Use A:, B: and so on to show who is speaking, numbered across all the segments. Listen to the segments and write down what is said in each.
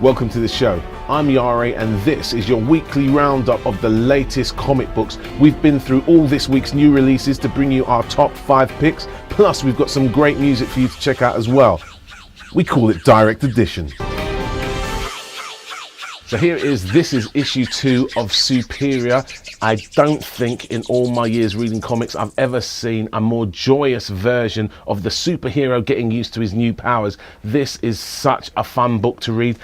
A: Welcome to the show. I'm Iyare and this is your weekly roundup of the latest comic books. We've been through all this week's new releases to bring you our top 5 picks, plus we've got some great music for you to check out as well. We call it Direct Edition. So this is issue 2 of Superior. I don't think in all my years reading comics I've ever seen a more joyous version of the superhero getting used to his new powers. This is such a fun book to read.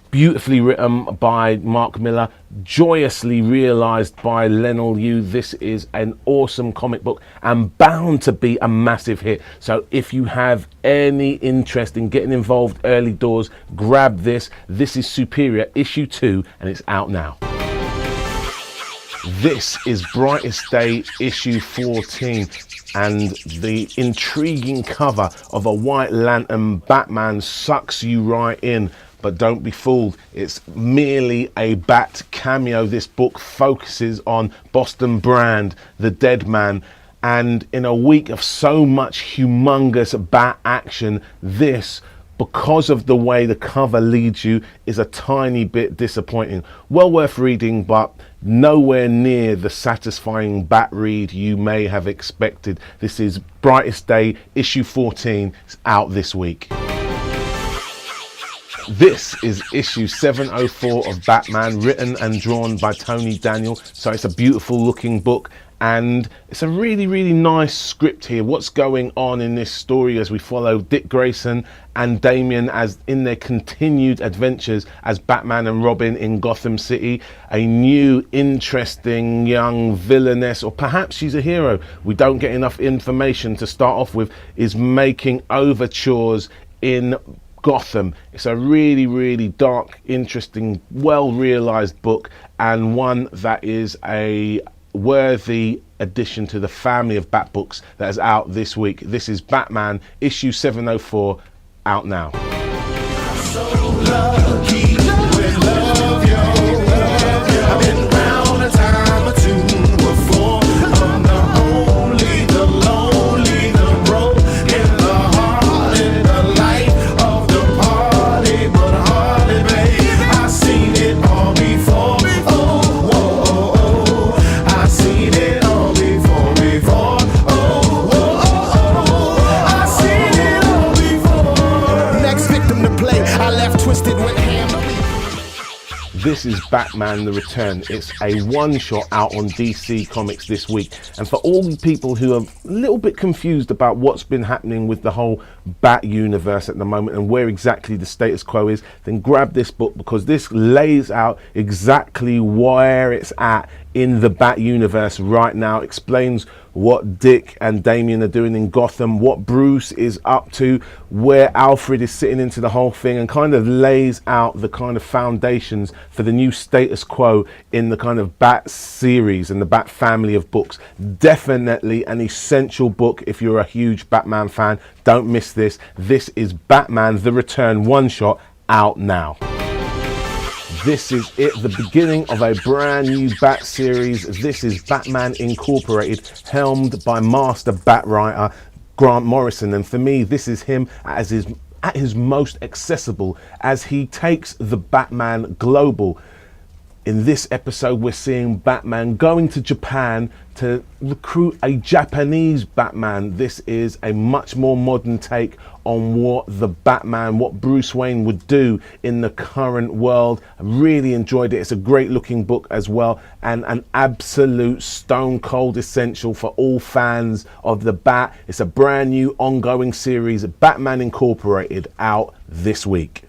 A: Beautifully written by Mark Millar, joyously realised by Lionel Yu. This is an awesome comic book and bound to be a massive hit. So if you have any interest in getting involved early doors, grab this. This is Superior, issue 2, and it's out now. This is Brightest Day, issue 14, and the intriguing cover of a White Lantern Batman sucks you right in. But don't be fooled, it's merely a Bat cameo. This book focuses on Boston Brand, the dead man, and in a week of so much humongous Bat action, this, because of the way the cover leads you, is a tiny bit disappointing. Well worth reading, but nowhere near the satisfying Bat read you may have expected. This is Brightest Day, issue 14, it's out this week. This is issue 704 of Batman, written and drawn by Tony Daniel. So it's a beautiful looking book and it's a really nice script here. What's going on in this story as we follow Dick Grayson and Damian as in their continued adventures as Batman and Robin in Gotham City. A new interesting young villainess, or perhaps she's a hero, we don't get enough information to start off with, is making overtures in Gotham. It's a really dark, interesting, well realized book, and one that is a worthy addition to the family of Bat books that is out this week. This is Batman issue 704, out now. So lucky with love, I've been round a time or two before. I'm the only, the lonely, the broken, the heart and the light of the party, but hardly, babe, I've seen it all before. Oh, I've seen it all before. I've seen it all before. Next victim to play, I left twisted with him. This is Batman The Return. It's a one-shot out on DC Comics this week. And for all the people who are a little bit confused about what's been happening with the whole Bat universe at the moment and where exactly the status quo is, then grab this book, because this lays out exactly where it's at in the Bat universe right now, explains what Dick and Damian are doing in Gotham, what Bruce is up to, where Alfred is sitting into the whole thing, and kind of lays out the kind of foundations for the new status quo in the kind of Bat series and the Bat family of books. Definitely an essential book if you're a huge Batman fan. Don't miss this. This is Batman The Return one-shot, out now. This is it, the beginning of a brand new Bat series. This is Batman Incorporated, helmed by master Bat writer Grant Morrison. And for me, this is him at his most accessible as he takes the Batman global. In this episode, we're seeing Batman going to Japan to recruit a Japanese Batman. This is a much more modern take on what the Batman, what Bruce Wayne would do in the current world. I really enjoyed it. It's a great looking book as well, and an absolute stone cold essential for all fans of the Bat. It's a brand new ongoing series, Batman Incorporated, out this week.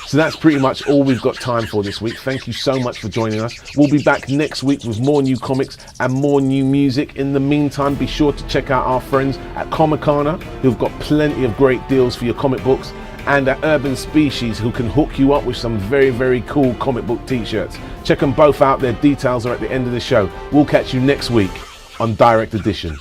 A: So that's pretty much all we've got time for this week. Thank you so much for joining us. We'll be back next week with more new comics and more new music. In the meantime, be sure to check out our friends at Comicana, who've got plenty of great deals for your comic books, and at Urban Species, who can hook you up with some very cool comic book t-shirts. Check them both out. Their details are at the end of the show. We'll catch you next week on Direct Edition.